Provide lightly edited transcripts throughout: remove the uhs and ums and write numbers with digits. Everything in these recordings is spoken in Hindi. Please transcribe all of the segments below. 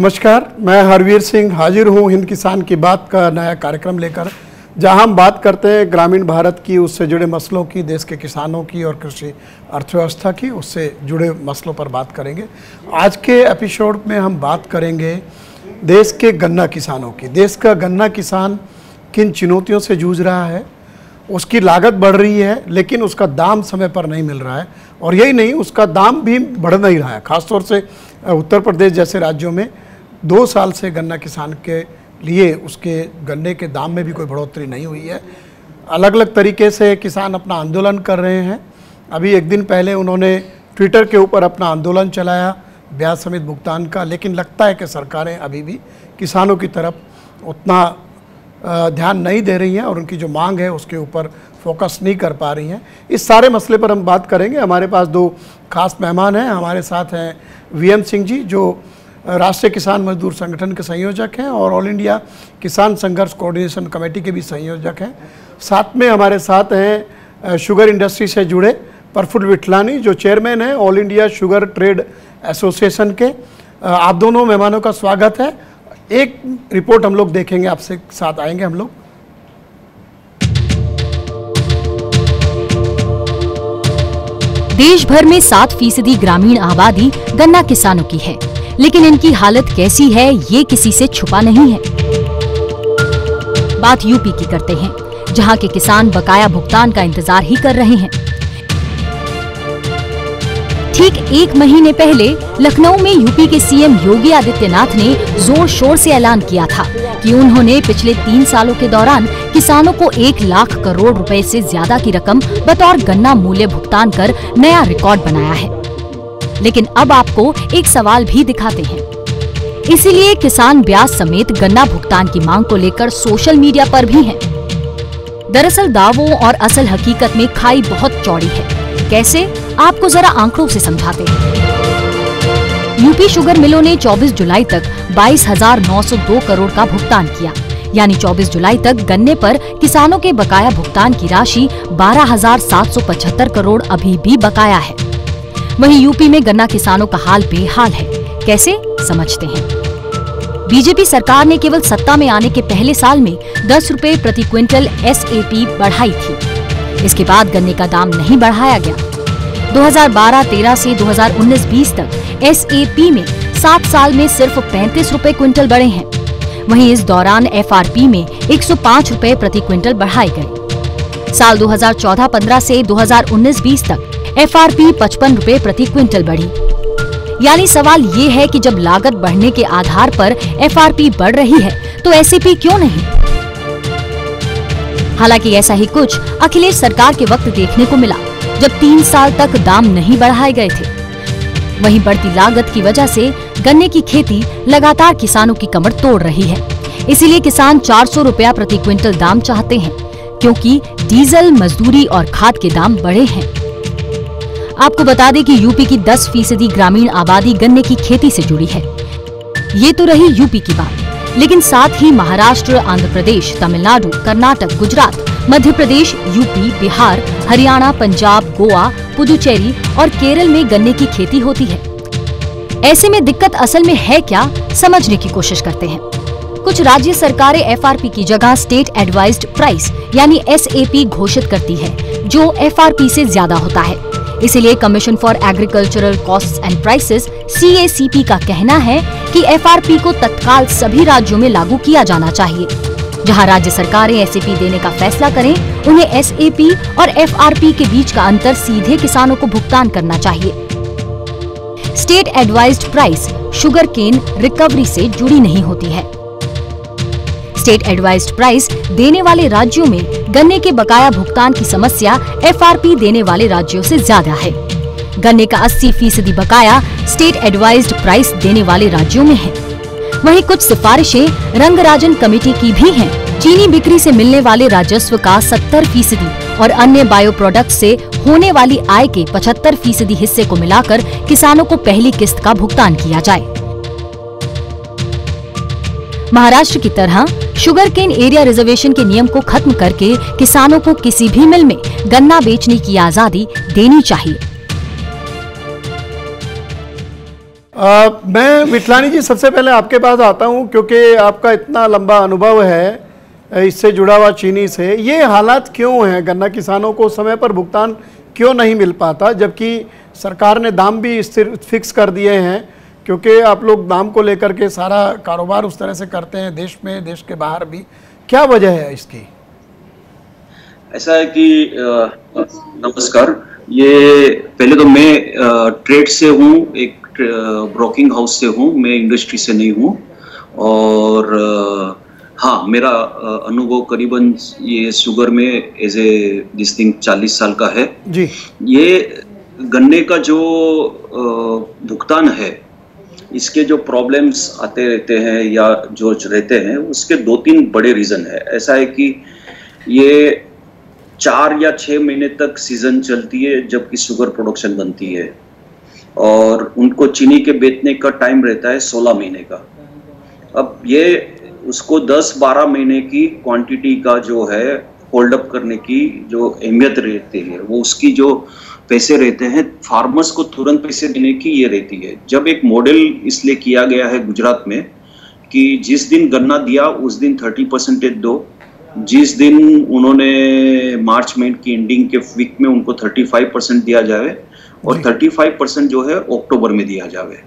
नमस्कार, मैं हरवीर सिंह हाजिर हूँ हिंद किसान की बात का नया कार्यक्रम लेकर, जहां हम बात करते हैं ग्रामीण भारत की, उससे जुड़े मसलों की, देश के किसानों की और कृषि अर्थव्यवस्था की, उससे जुड़े मसलों पर बात करेंगे। आज के एपिसोड में हम बात करेंगे देश के गन्ना किसानों की। देश का गन्ना किसान किन चुनौतियों से जूझ रहा है, उसकी लागत बढ़ रही है लेकिन उसका दाम समय पर नहीं मिल रहा है, और यही नहीं, उसका दाम भी बढ़ नहीं रहा है। खासतौर से उत्तर प्रदेश जैसे राज्यों में 2 साल से गन्ना किसान के लिए उसके गन्ने के दाम में भी कोई बढ़ोतरी नहीं हुई है। अलग अलग तरीके से किसान अपना आंदोलन कर रहे हैं। अभी एक दिन पहले उन्होंने ट्विटर के ऊपर अपना आंदोलन चलाया ब्याज समेत भुगतान का, लेकिन लगता है कि सरकारें अभी भी किसानों की तरफ उतना ध्यान नहीं दे रही हैं और उनकी जो मांग है उसके ऊपर फोकस नहीं कर पा रही हैं। इस सारे मसले पर हम बात करेंगे। हमारे पास 2 खास मेहमान हैं। हमारे साथ हैं वीएम सिंह जी, जो राष्ट्रीय किसान मजदूर संगठन के संयोजक हैं और ऑल इंडिया किसान संघर्ष कोऑर्डिनेशन कमेटी के भी संयोजक हैं। साथ में हमारे साथ हैं शुगर इंडस्ट्री से जुड़े प्रफुल्ल विठलानी, जो चेयरमैन हैं all India sugar trade association के। आप दोनों मेहमानों का स्वागत है। एक रिपोर्ट हम लोग देखेंगे, आपसे साथ आएंगे हम लोग। देश भर में 7% ग्रामीण आबादी गन्ना किसानों की है, लेकिन इनकी हालत कैसी है ये किसी से छुपा नहीं है। बात यूपी की करते हैं, जहां के किसान बकाया भुगतान का इंतजार ही कर रहे हैं। ठीक 1 महीने पहले लखनऊ में यूपी के सीएम योगी आदित्यनाथ ने जोर शोर से ऐलान किया था कि उन्होंने पिछले 3 सालों के दौरान किसानों को 1 लाख करोड़ रुपए से ज्यादा की रकम बतौर गन्ना मूल्य भुगतान कर नया रिकॉर्ड बनाया है। लेकिन अब आपको एक सवाल भी दिखाते हैं। इसीलिए किसान ब्याज समेत गन्ना भुगतान की मांग को लेकर सोशल मीडिया पर भी हैं। दरअसल दावों और असल हकीकत में खाई बहुत चौड़ी है। कैसे, आपको जरा आंकड़ों से समझाते हैं। यूपी शुगर मिलों ने 24 जुलाई तक 22,902 करोड़ का भुगतान किया, यानी 24 जुलाई तक गन्ने पर किसानों के बकाया भुगतान की राशि 12,775 करोड़ अभी भी बकाया है। वहीं यूपी में गन्ना किसानों का हाल बेहाल है। कैसे, समझते हैं। बीजेपी सरकार ने केवल सत्ता में आने के पहले साल में 10 रुपए प्रति क्विंटल SAP बढ़ाई थी। इसके बाद गन्ने का दाम नहीं बढ़ाया गया। 2012-13 से 2019-20 तक SAP में 7 साल में सिर्फ 35 रुपए क्विंटल बढ़े हैं। वहीं इस दौरान FRP में 105 रुपए प्रति क्विंटल बढ़ाए गए। साल 2014-15 से 2019-20 तक FRP 55 रुपए प्रति क्विंटल बढ़ी। यानी सवाल ये है कि जब लागत बढ़ने के आधार पर FRP बढ़ रही है तो SAP क्यों नहीं? हालांकि ऐसा ही कुछ अखिलेश सरकार के वक्त देखने को मिला, जब 3 साल तक दाम नहीं बढ़ाए गए थे। वहीं बढ़ती लागत की वजह से गन्ने की खेती लगातार किसानों की कमर तोड़ रही है। इसीलिए किसान 400 रुपया प्रति क्विंटल दाम चाहते हैं, क्योंकि डीजल, मजदूरी और खाद के दाम बढ़े हैं। आपको बता दें कि यूपी की 10% ग्रामीण आबादी गन्ने की खेती से जुड़ी है। ये तो रही यूपी की बात, लेकिन साथ ही महाराष्ट्र, आंध्र प्रदेश, तमिलनाडु, कर्नाटक, गुजरात, मध्य प्रदेश, यूपी, बिहार, हरियाणा, पंजाब, गोवा, पुदुचेरी और केरल में गन्ने की खेती होती है। ऐसे में दिक्कत असल में है क्या, समझने की कोशिश करते हैं। कुछ राज्य सरकारें FRP की जगह स्टेट एडवाइज्ड प्राइस यानी SAP घोषित करती है, जो FRP से ज्यादा होता है। इसीलिए commission for agricultural costs and prices CACP का कहना है कि FRP को तत्काल सभी राज्यों में लागू किया जाना चाहिए। जहां राज्य सरकारें SAP देने का फैसला करें, उन्हें SAP और FRP के बीच का अंतर सीधे किसानों को भुगतान करना चाहिए। State advised price sugar cane recovery से जुड़ी नहीं होती है। स्टेट एडवाइज्ड प्राइस देने वाले राज्यों में गन्ने के बकाया भुगतान की समस्या FRP देने वाले राज्यों से ज्यादा है। गन्ने का 80% बकाया स्टेट एडवाइज्ड प्राइस देने वाले राज्यों में है। वहीं कुछ सिफारिशें रंगराजन कमेटी की भी हैं। चीनी बिक्री से मिलने वाले राजस्व का 70% और अन्य बायो प्रोडक्ट से होने वाली आय के 75% हिस्से को मिलाकर किसानों को पहली किस्त का भुगतान किया जाए। महाराष्ट्र की तरह शुगर केन एरिया रिजर्वेशन के नियम को खत्म करके किसानों को किसी भी मिल में गन्ना बेचने की आजादी देनी चाहिए। मैं विठलानी जी सबसे पहले आपके पास आता हूं, क्योंकि आपका इतना लंबा अनुभव है इससे जुड़ा हुआ चीनी से। ये हालात क्यों हैं? गन्ना किसानों को समय पर भुगतान क्यों नहीं मिल पाता, जबकि सरकार ने दाम भी स्थिर फिक्स कर दिए हैं? क्योंकि आप लोग दाम को लेकर के सारा कारोबार उस तरह से करते हैं, देश में, देश के बाहर भी। क्या वजह है इसकी? ऐसा है कि नमस्कार, ये पहले तो मैं ट्रेड से हूँ, एक ब्रोकिंग हाउस से हूँ, मैं इंडस्ट्री से नहीं हूँ। और हाँ, मेरा अनुभव करीबन ये शुगर में एज ए दिस थिंग 40 साल का है जी। ये गन्ने का जो भुगतान है, इसके जो प्रॉब्लम्स आते रहते हैं या जो रहते हैं, उसके 2-3 बड़े रीजन है। ऐसा है कि ये 4 या 6 महीने तक सीजन चलती है जबकि शुगर प्रोडक्शन बनती है, और उनको चीनी के बेचने का टाइम रहता है 16 महीने का। अब ये उसको 10-12 महीने की क्वांटिटी का जो है होल्ड अप करने की जो अहमियत रहती है, वो उसकी जो पैसे रहते हैं फार्मर्स को तुरंत पैसे देने की ये रहती है। जब एक मॉडल इसलिए किया गया है गुजरात में कि जिस दिन गन्ना दिया उस दिन 30% दो, जिस दिन उन्होंने मार्च महीने की एंडिंग के वीक में उनको 35% दिया जाए, और 35% जो है अक्टूबर में दिया जाए।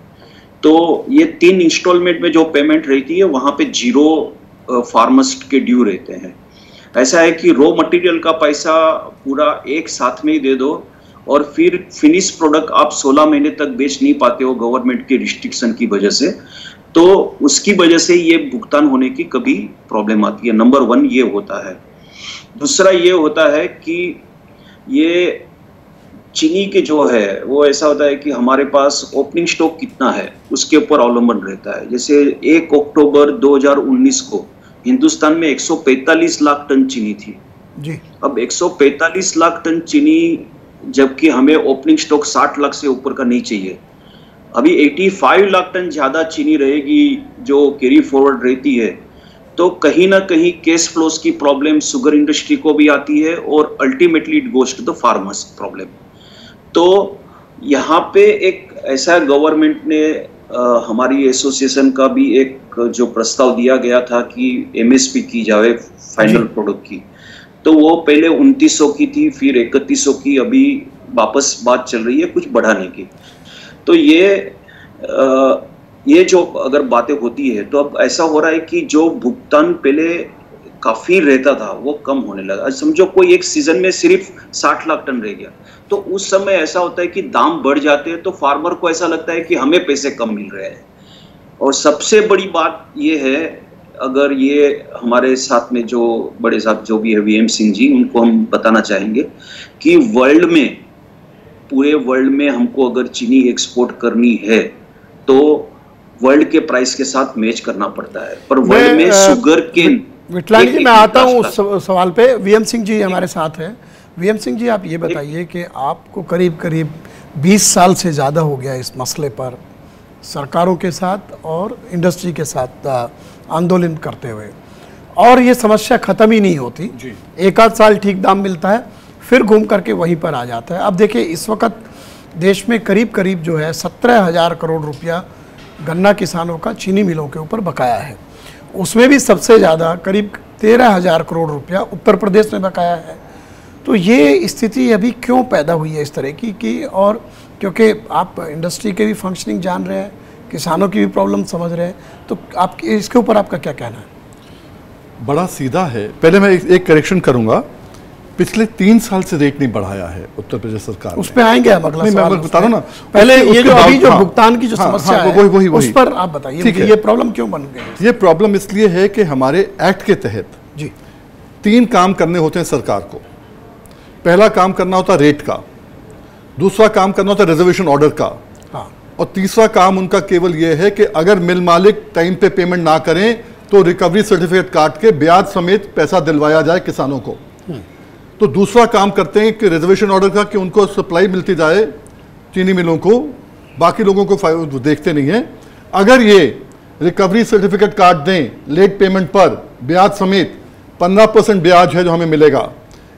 तो ये 3 इंस्टॉलमेंट में जो पेमेंट रहती है, वहां पे 0 फार्मर्स के ड्यू रहते हैं। ऐसा है कि रॉ मटेरियल का पैसा पूरा एक साथ में ही दे दो, और फिर फिनिश प्रोडक्ट आप 16 महीने तक बेच नहीं पाते हो गवर्नमेंट के रिस्ट्रिक्शन की वजह से। तो उसकी वजह से ये भुगतान होने की कभी प्रॉब्लम आती है। नंबर 1 ये होता है। दूसरा ये होता है कि ये चीनी के जो है वो ऐसा होता है कि हमारे पास ओपनिंग स्टॉक कितना है उसके ऊपर अवलंबन रहता है। जैसे 1 अक्टूबर 2019 को हिंदुस्तान में 145 लाख टन चीनी थी जी। अब 145 लाख टन चीनी, जबकि हमें ओपनिंग स्टॉक 60 लाख से ऊपर का नहीं चाहिए। अभी 85 लाख टन ज्यादा चीनी रहेगी जो कैरी फॉरवर्ड रहती है, तो कहीं ना कहीं कैश फ्लोस की प्रॉब्लम शुगर इंडस्ट्री को भी आती है, और ultimately it goes to the farmers problem. तो यहाँ पे एक ऐसा गवर्नमेंट ने हमारी एसोसिएशन का भी एक जो प्रस्ताव दिया गया था कि एमएसपी की जाए फाइनल प्रोडक्ट की, तो वो पहले 2900 की थी, फिर 3100 की, अभी वापस बात चल रही है कुछ बढ़ाने की। तो ये जो अगर बातें होती है, तो अब ऐसा हो रहा है कि जो भुगतान पहले काफी रहता था वो कम होने लगा। आज समझो कोई एक सीजन में सिर्फ 60 लाख टन रह गया, तो उस समय ऐसा होता है कि दाम बढ़ जाते हैं, तो फार्मर को ऐसा लगता है कि हमें पैसे कम मिल रहे हैं। और सबसे बड़ी बात ये है, अगर ये हमारे साथ में जो बड़े साहब जो भी है वीएम सिंह जी, उनको हम बताना चाहेंगे कि वर्ल्ड में, पूरे वर्ल्ड में हमको अगर चीनी एक्सपोर्ट करनी है तो वर्ल्ड के प्राइस के साथ मैच करना पड़ता है। पर वर्ल्ड में शुगर केन, विठलानी जी मैं आता हूँ उस सवाल पे। वीएम सिंह जी हमारे साथ हैं। वीएम सिंह जी, आप ये बताइए कि आपको करीब करीब 20 साल से ज़्यादा हो गया इस मसले पर सरकारों के साथ और इंडस्ट्री के साथ आंदोलन करते हुए, और ये समस्या ख़त्म ही नहीं होती जी। 1 आध साल ठीक दाम मिलता है, फिर घूम करके वहीं पर आ जाता है। अब देखिए, इस वक्त देश में करीब करीब जो है 17,000 करोड़ रुपया गन्ना किसानों का चीनी मिलों के ऊपर बकाया है। उसमें भी सबसे ज़्यादा करीब 13,000 करोड़ रुपया उत्तर प्रदेश में बकाया है। तो ये स्थिति अभी क्यों पैदा हुई है इस तरह की और क्योंकि आप इंडस्ट्री के भी फंक्शनिंग जान रहे हैं, किसानों की भी प्रॉब्लम समझ रहे हैं, तो आप इसके ऊपर आपका क्या कहना है? बड़ा सीधा है। पहले मैं एक करेक्शन करूंगा, पिछले 3 साल से रेट नहीं बढ़ाया है उत्तर प्रदेश सरकार। उस पे आएंगे हम, अगला सवाल मैं बता रहा हूं ना। पहले ये जो अभी जो भुगतान की जो समस्या है वही उस पर आप बताइए, ये प्रॉब्लम क्यों बन गई? ये प्रॉब्लम इसलिए है कि हमारे एक्ट के तहत जी 3 काम करने होते हैं सरकार को। पहला काम करना होता रेट का, दूसरा काम करना होता रिजर्वेशन ऑर्डर का, और तीसरा काम उनका केवल यह है कि अगर मिल मालिक टाइम पे पेमेंट ना करें तो रिकवरी सर्टिफिकेट काट के ब्याज समेत पैसा दिलवाया जाए किसानों को। तो दूसरा काम करते हैं कि रिजर्वेशन ऑर्डर का, कि उनको सप्लाई मिलती जाए चीनी मिलों को, बाकी लोगों को देखते नहीं है। अगर ये रिकवरी सर्टिफिकेट काट दें लेट पेमेंट पर ब्याज समेत, 15% ब्याज है जो हमें मिलेगा।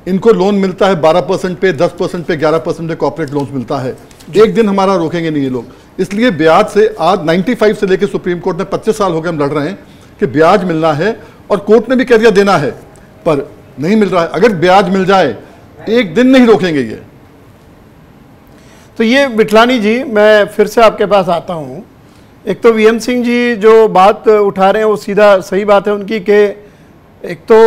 इनको लोन मिलता है 12% पे, 10% पे, 11% पे कॉर्पोरेट लोन मिलता है। एक दिन हमारा रोकेंगे नहीं ये लोग। इसलिए ब्याज से आज 95 से लेकर सुप्रीम कोर्ट में 25 साल हो गए हम लड़ रहे हैं कि ब्याज मिलना है, और कोर्ट ने भी कह दिया देना है, पर नहीं मिल रहा है। अगर ब्याज मिल जाए एक दिन नहीं रोकेंगे ये। तो ये विठलानी जी, मैं फिर से आपके पास आता हूँ। एक तो वीएम सिंह जी जो बात उठा रहे हैं वो सीधा सही बात है उनकी कि एक तो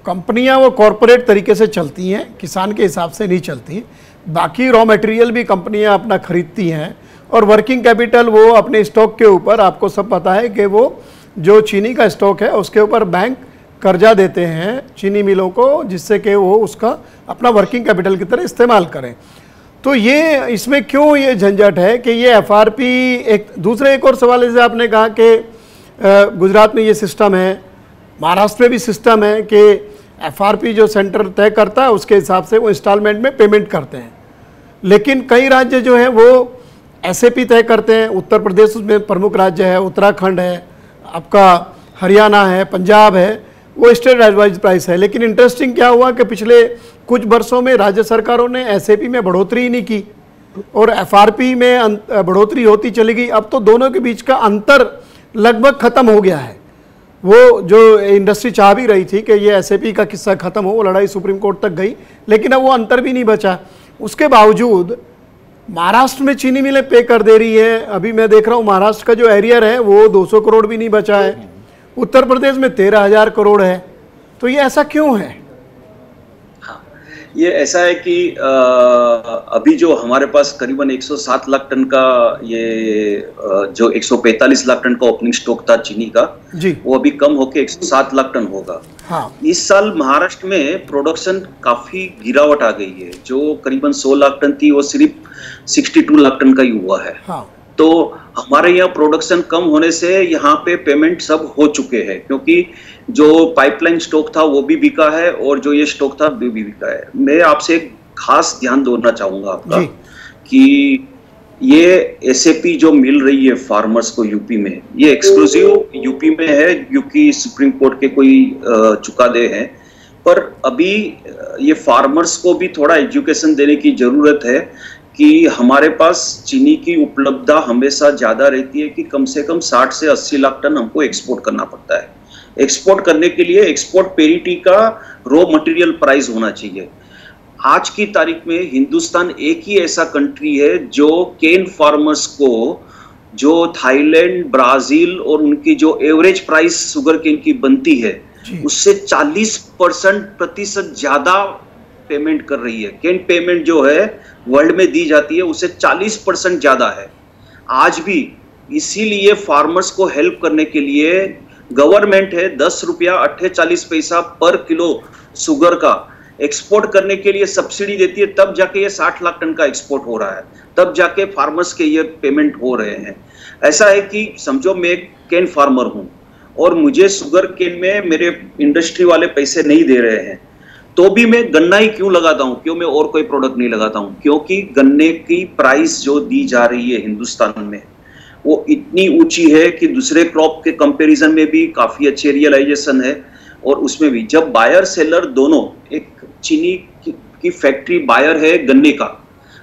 कंपनियां वो कॉरपोरेट तरीके से चलती हैं, किसान के हिसाब से नहीं चलती। बाकी रॉ मटेरियल भी कंपनियां अपना खरीदती हैं, और वर्किंग कैपिटल वो अपने स्टॉक के ऊपर, आपको सब पता है कि वो जो चीनी का स्टॉक है उसके ऊपर बैंक कर्जा देते हैं चीनी मिलों को, जिससे कि वो उसका अपना वर्किंग कैपिटल की तरह इस्तेमाल करें। तो ये इसमें क्यों ये झंझट है कि ये एफआरपी, एक और सवाल जैसे आपने कहा कि गुजरात में ये सिस्टम है, महाराष्ट्र में भी सिस्टम है कि एफआरपी जो सेंटर तय करता है उसके हिसाब से वो इंस्टॉलमेंट में पेमेंट करते हैं। लेकिन कई राज्य जो हैं वो एसएपी तय करते हैं। उत्तर प्रदेश उसमें प्रमुख राज्य है, उत्तराखंड है, आपका हरियाणा है, पंजाब है, वो स्टेट वाइज प्राइस है। लेकिन इंटरेस्टिंग क्या हुआ कि पिछले कुछ वर्षों में राज्य सरकारों ने एसएपी में बढ़ोतरी ही नहीं की और एफआरपी में बढ़ोतरी होती चली गई। अब तो दोनों के बीच का अंतर लगभग खत्म हो गया है। वो जो इंडस्ट्री चाह भी रही थी कि ये एसएपी का किस्सा खत्म हो, वो लड़ाई सुप्रीम कोर्ट तक गई, लेकिन अब वो अंतर भी नहीं बचा। उसके बावजूद महाराष्ट्र में चीनी मिलें पे कर दे रही है। अभी मैं देख रहा हूँ महाराष्ट्र का जो एरियर है वो 200 करोड़ भी नहीं बचा है। उत्तर प्रदेश में 13,000 करोड़ है। तो ये ऐसा क्यों है? ये ऐसा है कि अभी जो हमारे पास करीबन 107 लाख टन का ये जो 145 लाख टन का ओपनिंग स्टॉक था चीनी का जी, वो अभी कम होके 107 लाख टन होगा। हाँ। इस साल महाराष्ट्र में प्रोडक्शन काफी गिरावट आ गई है। जो करीबन 100 लाख टन थी वो सिर्फ 62 लाख टन का ही हुआ है। हाँ। तो हमारे यहाँ प्रोडक्शन कम होने से यहाँ पे पेमेंट सब हो चुके हैं, क्योंकि जो पाइपलाइन स्टॉक था वो भी बिका है और जो ये स्टॉक था वो भी बिका है। मैं आपसे एक खास ध्यान देना चाहूंगा आपका कि ये एसएपी जो मिल रही है फार्मर्स को यूपी में, ये एक्सक्लूसिव यूपी में है क्योंकि सुप्रीम कोर्ट के कोई चुकादे हैं। पर अभी ये फार्मर्स को भी थोड़ा एजुकेशन देने की जरूरत है कि हमारे पास चीनी की उपलब्धता हमेशा ज्यादा रहती है कि कम से कम 60 से 80 लाख टन हमको एक्सपोर्ट करना पड़ता है। एक्सपोर्ट करने के लिए एक्सपोर्ट पेरिटी का रॉ मटेरियल प्राइस होना चाहिए। आज की तारीख में हिंदुस्तान एक ही ऐसा कंट्री है जो केन फार्मर्स को जो थाईलैंड, ब्राजील और उनकी जो एवरेज प्राइस शुगर केन की बनती है उससे 40% ज्यादा पेमेंट कर रही है। केन पेमेंट जो है वर्ल्ड में दी जाती है उससे 40% ज्यादा है आज भी। इसीलिए फार्मर्स को हेल्प करने के लिए गवर्नमेंट है 10 रुपया 48 पैसा पर किलो शुगर का एक्सपोर्ट करने के लिए सब्सिडी देती है, तब जाके ये 60 लाख टन का एक्सपोर्ट हो रहा है, तब जाके फार्मर्स के ये पेमेंट हो रहे हैं। ऐसा है कि समझो मैं एक केन फार्मर हूं और मुझे शुगर केन में मेरे इंडस्ट्री वाले पैसे नहीं दे रहे हैं, तो भी मैं गन्ना ही क्यों लगाता हूं, क्यों मैं और कोई प्रोडक्ट नहीं लगाता हूं? क्योंकि गन्ने की प्राइस जो दी जा रही है हिंदुस्तान में वो इतनी ऊंची है कि दूसरे क्रॉप के कंपैरिजन में भी काफी अच्छे रियलाइजेशन है। और उसमें भी जब बायर सेलर दोनों, एक चीनी की फैक्ट्री बायर है गन्ने का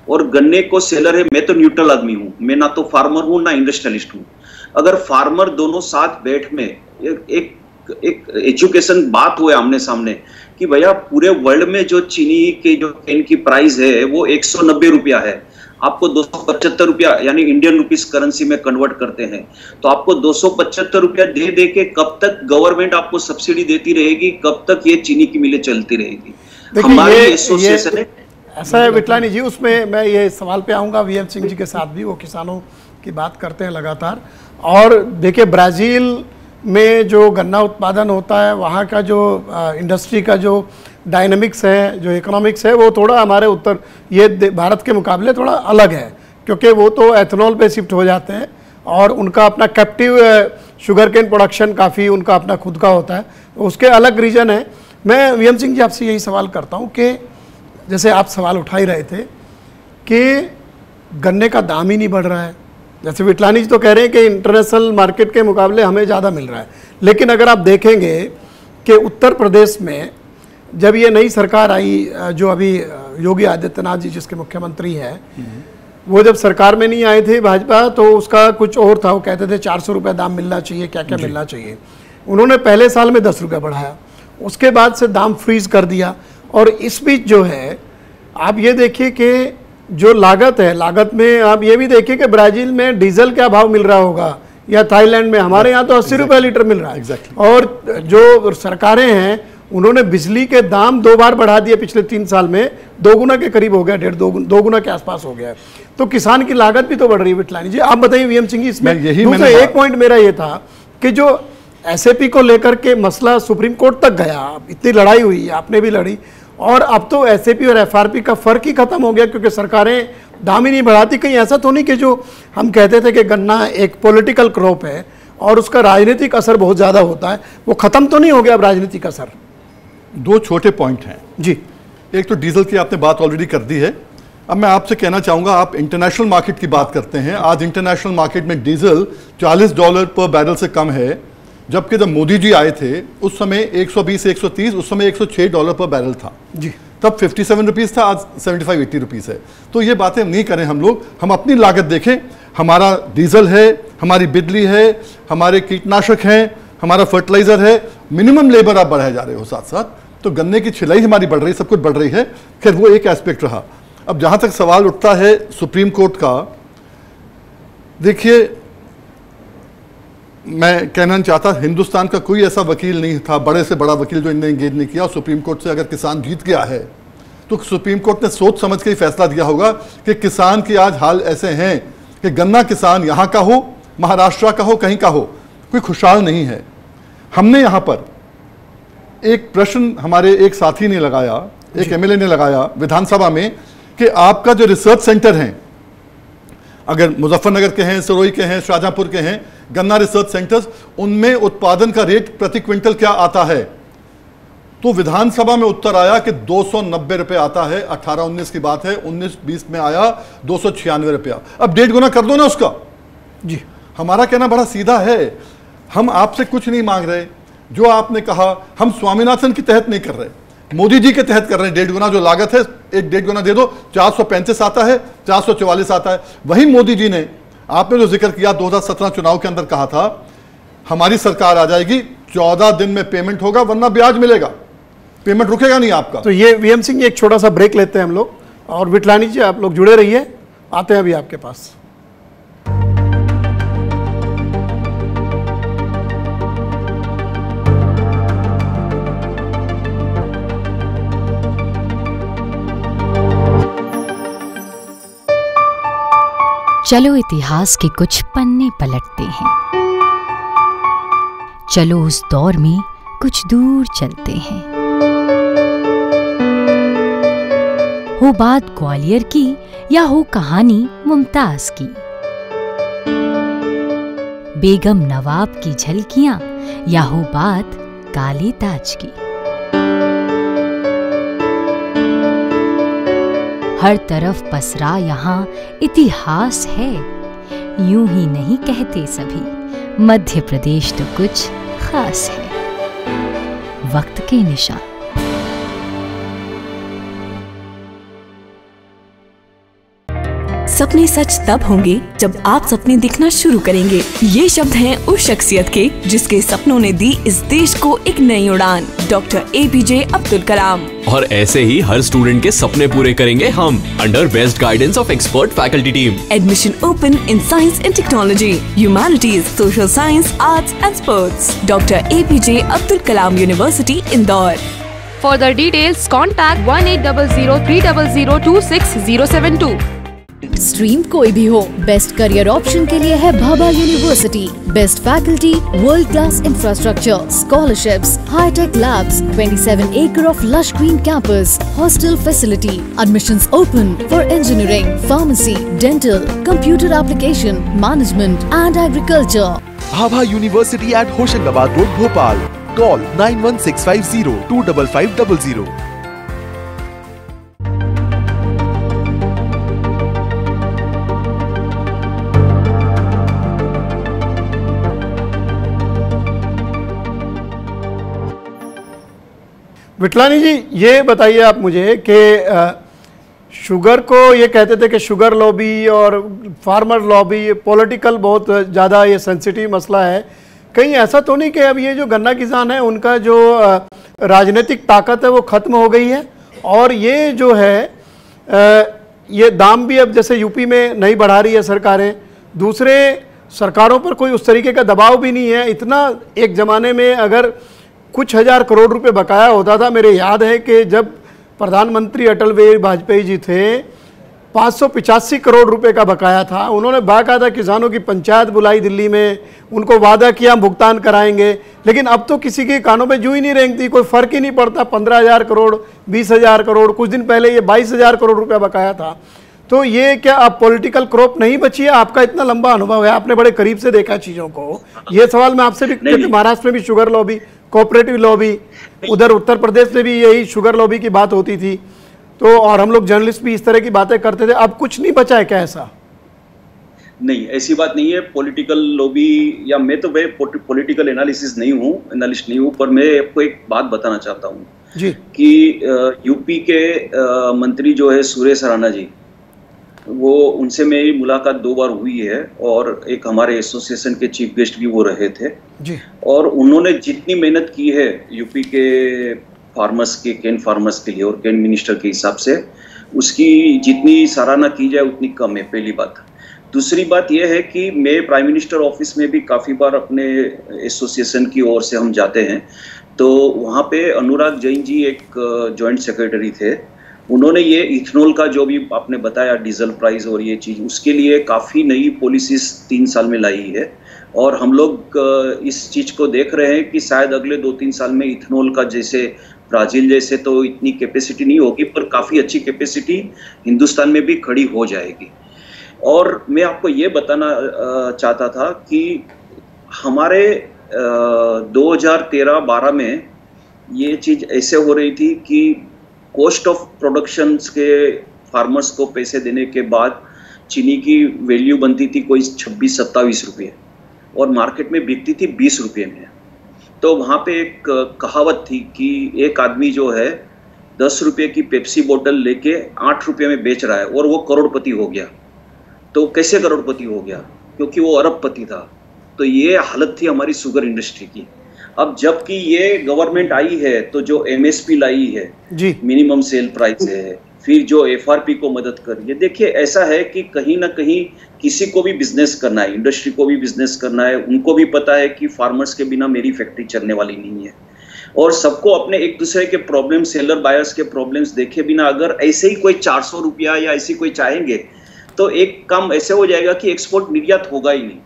और गन्ने को सेलर है, मैं तो न्यूट्रल आदमी हूं, मैं ना तो फार्मर हूं ना इंडस्ट्रियलिस्ट हूं। अगर फार्मर दोनों साथ बैठ में एक एजुकेशन बात हुए आमने सामने कि भैया पूरे वर्ल्ड में जो चीनी के जो केन की प्राइस है वो 190 रुपया है, आपको 275 रुपया यानी इंडियन रुपीस करेंसी में कन्वर्ट करते हैं, तो आपको 275 रुपया दे दे के कब तक गवर्नमेंट आपको सब्सिडी देती रहेगी, कब तक ये चीनी की मिलें चलती रहेगी? हमारी एसोसिएशन है। ऐसा है विठलानी जी, उसमें मैं ये सवाल पे आऊंगा वीएम सिंह जी के साथ भी, वो किसानों की बात करते हैं लगातार। और देखिए ब्राजील में जो गन्ना उत्पादन होता है वहाँ का जो इंडस्ट्री का जो डायनामिक्स है, जो इकोनॉमिक्स है, वो थोड़ा हमारे उत्तर ये भारत के मुकाबले थोड़ा अलग है, क्योंकि वो तो एथेनॉल पे शिफ्ट हो जाते हैं और उनका अपना कैप्टिव शुगर केन प्रोडक्शन काफ़ी उनका अपना खुद का होता है, उसके अलग रीजन है। मैं वीएम सिंह जी आपसे यही सवाल करता हूँ कि जैसे आप सवाल उठा ही रहे थे कि गन्ने का दाम ही नहीं बढ़ रहा है, जैसे विठलानी जी तो कह रहे हैं कि इंटरनेशनल मार्केट के मुकाबले हमें ज़्यादा मिल रहा है, लेकिन अगर आप देखेंगे कि उत्तर प्रदेश में जब ये नई सरकार आई, जो अभी योगी आदित्यनाथ जी जिसके मुख्यमंत्री हैं, वो जब सरकार में नहीं आए थे भाजपा तो उसका कुछ और था, वो कहते थे 400 रुपये दाम मिलना चाहिए, क्या क्या मिलना चाहिए। उन्होंने पहले साल में 10 रुपये बढ़ाया, उसके बाद से दाम फ्रीज कर दिया। और इस बीच जो है आप ये देखिए कि जो लागत है, लागत में आप ये भी देखिए कि ब्राज़ील में डीजल क्या भाव मिल रहा होगा या थाईलैंड में, हमारे यहाँ तो 80 रुपये लीटर मिल रहा है। और जो सरकारें हैं उन्होंने बिजली के दाम 2 बार बढ़ा दिए पिछले 3 साल में, 2 गुना के करीब हो गया, 2 गुना के आसपास हो गया है। तो किसान की लागत भी तो बढ़ रही है। विटलानी जी आप बताइए वीएम सिंह, इसमें दूसरा एक पॉइंट मेरा ये था कि जो एसएपी को लेकर के मसला सुप्रीम कोर्ट तक गया, इतनी लड़ाई हुई, आपने भी लड़ी, और अब तो एसएपी और एफआरपी का फर्क ही खत्म हो गया क्योंकि सरकारें दाम ही नहीं बढ़ाती। कहीं ऐसा तो नहीं कि जो हम कहते थे कि गन्ना एक पॉलिटिकल क्रॉप है और उसका राजनीतिक असर बहुत ज़्यादा होता है, वो खत्म तो नहीं हो गया अब राजनीतिक असर? 2 छोटे पॉइंट हैं जी। एक तो डीजल की आपने बात ऑलरेडी कर दी है। अब मैं आपसे कहना चाहूँगा, आप इंटरनेशनल मार्केट की बात करते हैं, आज इंटरनेशनल मार्केट में डीजल $40 पर बैरल से कम है, जबकि जब मोदी जी आए थे उस समय 120-130, उस समय $106 पर बैरल था जी। तब 57 रुपीज़ था, आज 75-80 रुपीज़ है। तो ये बातें नहीं करें हम लोग, हम अपनी लागत देखें। हमारा डीजल है, हमारी बिजली है, हमारे कीटनाशक हैं, हमारा फर्टिलाइजर है, मिनिमम लेबर आप बढ़ाए जा रहे हो, साथ साथ तो गन्ने की छिलाई हमारी बढ़ रही है, सब कुछ बढ़ रही है। खैर वो एक एस्पेक्ट रहा। अब जहाँ तक सवाल उठता है सुप्रीम कोर्ट का, देखिए मैं कहना चाहता, हिंदुस्तान का कोई ऐसा वकील नहीं था, बड़े से बड़ा वकील जो इन्हें एंगेज नहीं किया। और सुप्रीम कोर्ट से अगर किसान जीत गया है तो सुप्रीम कोर्ट ने सोच समझ के ही फैसला दिया होगा कि किसान के आज हाल ऐसे हैं कि गन्ना किसान यहाँ का हो, महाराष्ट्र का हो, कहीं का हो, कोई खुशहाल नहीं है। हमने यहाँ पर एक प्रश्न हमारे एक साथी ने लगाया, एक एमएलए ने लगाया विधानसभा में कि आपका जो रिसर्च सेंटर हैं, अगर मुजफ्फरनगर के हैं, सरोई के हैं, शाहजहांपुर के हैं गन्ना रिसर्च सेंटर्स, उनमें उत्पादन का रेट प्रति क्विंटल क्या आता है? तो विधानसभा में उत्तर आया कि 290 रुपये आता है। 18-19 की बात है, 19-20 में आया 296 रुपया। अब 1.5 गुना कर दो ना उसका जी। हमारा कहना बड़ा सीधा है, हम आपसे कुछ नहीं मांग रहे। जो आपने कहा हम स्वामीनाथन के तहत नहीं कर रहे, मोदी जी के तहत कर रहे हैं। 1.5 गुना जो लागत है, 1.5 गुना दे दो, 435 आता है, 444 आता है। वही मोदी जी ने, आपने जो जिक्र किया 2017 चुनाव के अंदर कहा था हमारी सरकार आ जाएगी, 14 दिन में पेमेंट होगा वरना ब्याज मिलेगा, पेमेंट रुकेगा नहीं आपका। तो ये वीएम सिंह एक छोटा सा ब्रेक लेते हैं हम लोग, और विटलानी जी आप लोग जुड़े रहिए, आते हैं अभी आपके पास। चलो इतिहास के कुछ पन्ने पलटते हैं, चलो उस दौर में कुछ दूर चलते हैं। हो बात ग्वालियर की या हो कहानी मुमताज की, बेगम नवाब की झलकियां या हो बात काले ताज की, हर तरफ पसरा यहाँ इतिहास है। यूं ही नहीं कहते सभी, मध्य प्रदेश तो कुछ खास है। वक्त के निशान। सपने सच तब होंगे जब आप सपने दिखना शुरू करेंगे। ये शब्द हैं उस शख्सियत के जिसके सपनों ने दी इस देश को एक नई उड़ान, डॉक्टर एपीजे अब्दुल कलाम। और ऐसे ही हर स्टूडेंट के सपने पूरे करेंगे हम, under best guidance of expert faculty team. Admission open in science and technology, humanities, social science, arts and sports. Doctor APJ Abdul Kalam University, Indore. For the details, contact 1800-300-26072। Stream कोई भी हो, बेस्ट करियर ऑप्शन के लिए है Bhabha University. Best faculty, world class infrastructure, scholarships, hi tech labs, 27 acre of lush green campus, hostel facility. Admissions open for engineering, pharmacy, dental, computer application, management and agriculture. Bhabha university at Hoshangabad road, Bhopal. Call 9165025500। विटलानी जी ये बताइए आप मुझे कि शुगर को ये कहते थे कि शुगर लॉबी और फार्मर लॉबी पॉलिटिकल बहुत ज़्यादा ये सेंसिटिव मसला है। कहीं ऐसा तो नहीं कि अब ये जो गन्ना किसान है उनका जो राजनीतिक ताकत है वो ख़त्म हो गई है, और ये जो है ये दाम भी अब जैसे यूपी में नहीं बढ़ा रही है सरकारें, दूसरे सरकारों पर कोई उस तरीके का दबाव भी नहीं है। इतना एक ज़माने में अगर कुछ हज़ार करोड़ रुपए बकाया होता था, मेरे याद है कि जब प्रधानमंत्री अटल बिहारी वाजपेयी जी थे 585 करोड़ रुपए का बकाया था। उन्होंने बाकायदा किसानों की पंचायत बुलाई दिल्ली में, उनको वादा किया हम भुगतान कराएंगे, लेकिन अब तो किसी के कानों में जू ही नहीं रेंगती, कोई फर्क ही नहीं पड़ता। 15,000 करोड़, 20,000 करोड़, कुछ दिन पहले ये 22,000 करोड़ रुपया बकाया था। तो ये क्या अब पॉलिटिकल क्रॉप नहीं बची है? आपका इतना लंबा अनुभव है, आपने बड़े करीब से देखा चीज़ों को। ये सवाल मैं आपसे भी, क्योंकि महाराष्ट्र में भी शुगर लॉबी, कोऑपरेटिव लॉबी, उधर उत्तर प्रदेश में भी यही शुगर लॉबी की बात होती थी, तो और हम लोग जर्नलिस्ट भी इस तरह की बातें करते थे। अब कुछ नहीं बचा है क्या ऐसा? नहीं, ऐसी बात नहीं है। पॉलिटिकल लॉबी या मैं तो पॉलिटिकल एनालिस्ट नहीं हूँ, पर मैं आपको एक बात बताना चाहता हूँ जी कि यूपी के मंत्री जो है सुरेश राणा जी, वो उनसे मेरी मुलाकात 2 बार हुई है, और एक हमारे एसोसिएशन के चीफ गेस्ट भी वो रहे थे जी। और उन्होंने जितनी मेहनत की है यूपी के फार्मर्स के, कैन फार्मर्स के लिए और कैन मिनिस्टर के हिसाब से, उसकी जितनी सराहना की जाए उतनी कम है, पहली बात। दूसरी बात यह है कि मैं प्राइम मिनिस्टर ऑफिस में भी काफ़ी बार अपने एसोसिएशन की ओर से हम जाते हैं, तो वहाँ पे अनुराग जैन जी एक जॉइंट सेक्रेटरी थे। उन्होंने ये इथेनॉल का जो भी आपने बताया डीजल प्राइस और ये चीज़, उसके लिए काफ़ी नई पॉलिसीज 3 साल में लाई है, और हम लोग इस चीज़ को देख रहे हैं कि शायद अगले 2-3 साल में इथेनॉल का, जैसे ब्राज़ील जैसे तो इतनी कैपेसिटी नहीं होगी, पर काफ़ी अच्छी कैपेसिटी हिंदुस्तान में भी खड़ी हो जाएगी। और मैं आपको ये बताना चाहता था कि हमारे 2013-12 में ये चीज़ ऐसे हो रही थी कि कॉस्ट ऑफ प्रोडक्शन के फार्मर्स को पैसे देने के बाद चीनी की वैल्यू बनती थी कोई 26-27 रुपये, और मार्केट में बिकती थी 20 रुपये में। तो वहाँ पे एक कहावत थी कि एक आदमी जो है 10 रुपये की पेप्सी बोतल लेके 8 रुपये में बेच रहा है और वो करोड़पति हो गया। तो कैसे करोड़पति हो गया? क्योंकि वो अरबपति था। तो ये हालत थी हमारी शुगर इंडस्ट्री की। अब जबकि ये गवर्नमेंट आई है तो जो एमएसपी लाई है जी, मिनिमम सेल प्राइस है, फिर जो एफआरपी को मदद कर, ये देखिए ऐसा है कि कहीं ना कहीं किसी को भी बिजनेस करना है, इंडस्ट्री को भी बिजनेस करना है। उनको भी पता है कि फार्मर्स के बिना मेरी फैक्ट्री चलने वाली नहीं है, और सबको अपने एक दूसरे के प्रॉब्लम, सेलर बायर्स के प्रॉब्लम्स देखे बिना अगर ऐसे ही कोई 400 रुपया या ऐसी कोई चाहेंगे तो एक काम ऐसे हो जाएगा कि एक्सपोर्ट निर्यात होगा ही नहीं।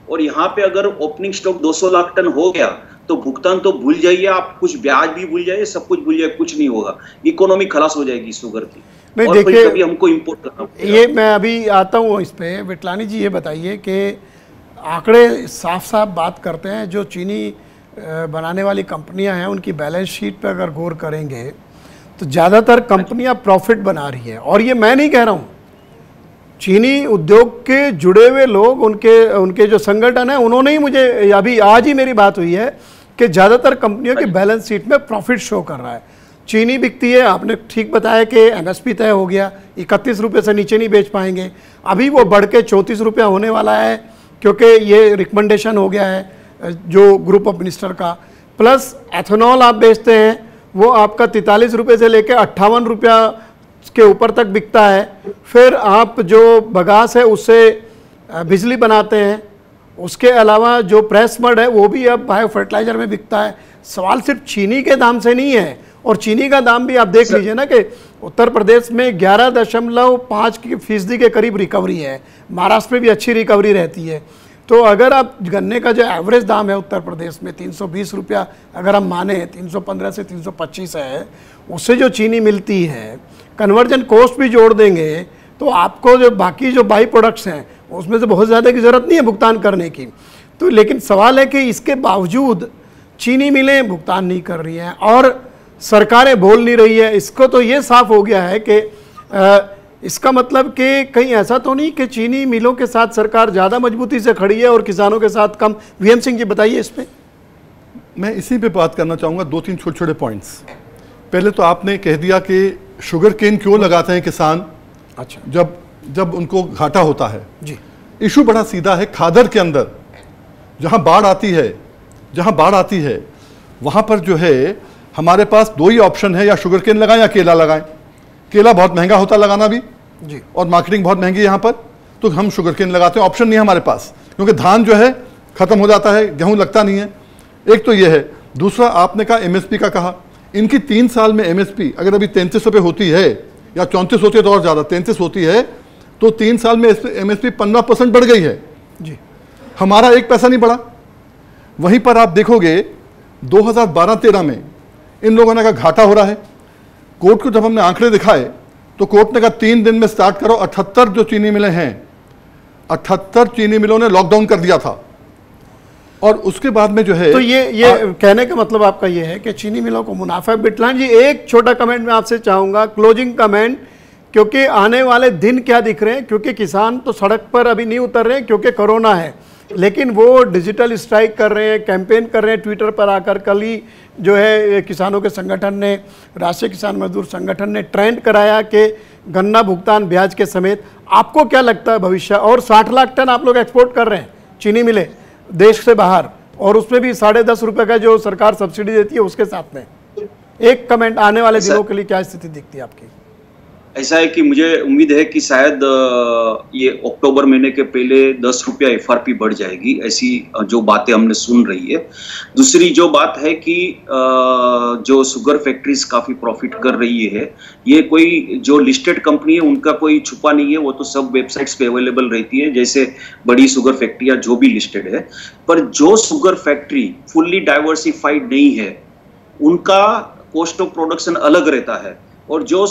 और यहाँ पे अगर ओपनिंग स्टॉक 200 लाख टन हो गया तो भुगतान तो भूल जाइए आप, कुछ ब्याज भी भूल जाइए, सब कुछ भूल जाइए, कुछ नहीं होगा, इकोनॉमी खलास हो जाएगी शुगर की। नहीं, और देखिए कभी हमको इंपोर्ट करना पड़ेगा। ये मैं अभी आता हूँ इस पे। विटलानी जी ये बताइए कि आंकड़े साफ साफ बात करते हैं, जो चीनी बनाने वाली कंपनियां हैं उनकी बैलेंस शीट पे अगर गौर करेंगे तो ज़्यादातर कंपनियां प्रॉफिट बना रही हैं। और ये मैं नहीं कह रहा हूँ, चीनी उद्योग के जुड़े हुए लोग, उनके जो संगठन है, उन्होंने ही मुझे, अभी आज ही मेरी बात हुई है कि ज़्यादातर कंपनियों की बैलेंस शीट में प्रॉफिट शो कर रहा है। चीनी बिकती है, आपने ठीक बताया कि एमएसपी तय हो गया, 31 रुपये से नीचे नहीं बेच पाएंगे। अभी वो बढ़ के 34 रुपया होने वाला है, क्योंकि ये रिकमेंडेशन हो गया है जो ग्रुप ऑफ मिनिस्टर का। प्लस एथेनॉल आप बेचते हैं, वो आपका 43 रुपये से लेकर 58 रुपया के ऊपर तक बिकता है। फिर आप जो बगास है उससे बिजली बनाते हैं, उसके अलावा जो प्रेस मड है वो भी अब बायो फर्टिलाइजर में बिकता है। सवाल सिर्फ चीनी के दाम से नहीं है, और चीनी का दाम भी आप देख लीजिए ना कि उत्तर प्रदेश में 11.5% के करीब रिकवरी है, महाराष्ट्र में भी अच्छी रिकवरी रहती है। तो अगर आप गन्ने का जो एवरेज दाम है उत्तर प्रदेश में 320 रुपया अगर हम माने, 315 से 325 है, उससे जो चीनी मिलती है, कन्वर्जन कॉस्ट भी जोड़ देंगे तो आपको जो बाकी जो बाई प्रोडक्ट्स हैं उसमें से बहुत ज़्यादा की ज़रूरत नहीं है भुगतान करने की। तो लेकिन सवाल है कि इसके बावजूद चीनी मिलें भुगतान नहीं कर रही हैं और सरकारें बोल नहीं रही है। इसको तो ये साफ हो गया है कि इसका मतलब कि कहीं ऐसा तो नहीं कि चीनी मिलों के साथ सरकार ज़्यादा मजबूती से खड़ी है और किसानों के साथ कम। वीएम सिंह जी बताइए इस पर। मैं इसी पे बात करना चाहूँगा, 2-3 छोटे छोटे पॉइंट्स। पहले तो आपने कह दिया कि शुगर केन क्यों लगाते हैं किसान, अच्छा, जब उनको घाटा होता है जी। इशू बड़ा सीधा है। खादर के अंदर जहां बाढ़ आती है वहां पर जो है हमारे पास दो ही ऑप्शन है, या शुगर केन लगाएं या केला लगाएं। केला बहुत महंगा होता लगाना भी जी, और मार्केटिंग बहुत महंगी है यहाँ पर, तो हम शुगर केन लगाते हैं। ऑप्शन नहीं है हमारे पास, क्योंकि धान जो है खत्म हो जाता है, गेहूं लगता नहीं है। एक तो ये है। दूसरा, आपने कहा एमएसपी का कहा, इनकी 3 साल में एमएसपी अगर अभी 33 रुपये होती है या 34 होती है तो और ज़्यादा, 33 होती है तो 3 साल में एमएसपी 15% बढ़ गई है जी। हमारा 1 पैसा नहीं बढ़ा। वहीं पर आप देखोगे 2012-13 में इन लोगों ने कहा घाटा हो रहा है। कोर्ट को जब हमने आंकड़े दिखाए तो कोर्ट ने कहा 3 दिन में स्टार्ट करो। 78 जो चीनी मिलें हैं, 78 चीनी मिलों ने लॉकडाउन कर दिया था। और उसके बाद में जो है, तो ये कहने का मतलब आपका ये है कि चीनी मिलों को मुनाफा। बिटलान जी, एक छोटा कमेंट मैं आपसे चाहूंगा, क्लोजिंग कमेंट, क्योंकि आने वाले दिन क्या दिख रहे हैं, क्योंकि किसान तो सड़क पर अभी नहीं उतर रहे हैं क्योंकि कोरोना है, लेकिन वो डिजिटल स्ट्राइक कर रहे हैं, कैंपेन कर रहे हैं ट्विटर पर आकर। कल ही जो है किसानों के संगठन ने, राष्ट्रीय किसान मजदूर संगठन ने ट्रेंड कराया कि गन्ना भुगतान ब्याज के समेत। आपको क्या लगता है भविष्य? और 60 लाख टन आप लोग एक्सपोर्ट कर रहे हैं चीनी मिले देश से बाहर, और उसमें भी 10.5 रुपये का जो सरकार सब्सिडी देती है उसके साथ में। एक कमेंट, आने वाले दिनों के लिए क्या स्थिति दिखती है आपकी? ऐसा है कि मुझे उम्मीद है कि शायद ये अक्टूबर महीने के पहले 10 रुपया एफआरपी बढ़ जाएगी, ऐसी जो बातें हमने सुन रही है। दूसरी जो बात है कि जो शुगर फैक्ट्रीज काफी प्रॉफिट कर रही है, ये कोई जो लिस्टेड कंपनी है उनका कोई छुपा नहीं है, वो तो सब वेबसाइट्स पे अवेलेबल रहती है, जैसे बड़ी शुगर फैक्ट्रियां जो भी लिस्टेड है। पर जो शुगर फैक्ट्री फुल्ली डाइवर्सिफाइड नहीं है उनका कॉस्ट ऑफ प्रोडक्शन अलग रहता है, और जो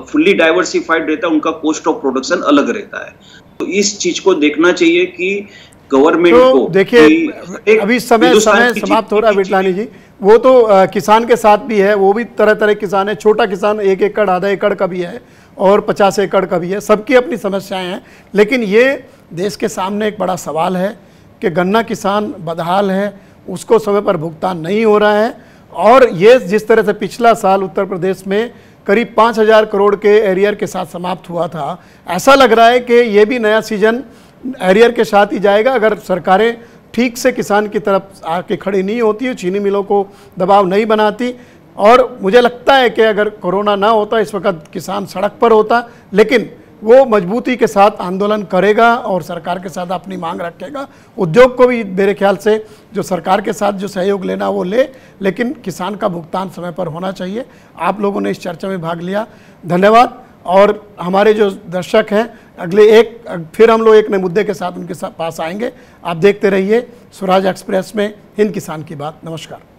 फुल्ली डाइवर्सिफाइड रहता है उनका कॉस्ट ऑफ प्रोडक्शन अलग रहता है। तो इस चीज को देखना चाहिए कि गवर्नमेंट को। देखिए अभी समय समाप्त हो रहा है बिटलानी जी। वो तो किसान के साथ भी है, वो भी तरह तरह किसान है। छोटा किसान 1 एकड़, आधा एकड़ का भी है और 50 एकड़ का भी है, सबकी अपनी समस्याएं हैं। लेकिन ये देश के सामने एक बड़ा सवाल है कि गन्ना किसान बदहाल है, उसको समय पर भुगतान नहीं हो रहा है। और ये जिस तरह से पिछला साल उत्तर प्रदेश में करीब 5,000 करोड़ के एरियर के साथ समाप्त हुआ था, ऐसा लग रहा है कि ये भी नया सीजन एरियर के साथ ही जाएगा अगर सरकारें ठीक से किसान की तरफ आके खड़ी नहीं होती है, चीनी मिलों को दबाव नहीं बनाती। और मुझे लगता है कि अगर कोरोना ना होता इस वक्त किसान सड़क पर होता, लेकिन वो मजबूती के साथ आंदोलन करेगा और सरकार के साथ अपनी मांग रखेगा। उद्योग को भी मेरे ख्याल से जो सरकार के साथ जो सहयोग लेना वो ले, लेकिन किसान का भुगतान समय पर होना चाहिए। आप लोगों ने इस चर्चा में भाग लिया, धन्यवाद। और हमारे जो दर्शक हैं, अगले फिर हम लोग एक नए मुद्दे के साथ उनके पास आएंगे। आप देखते रहिए स्वराज एक्सप्रेस में हिंद किसान की बात। नमस्कार।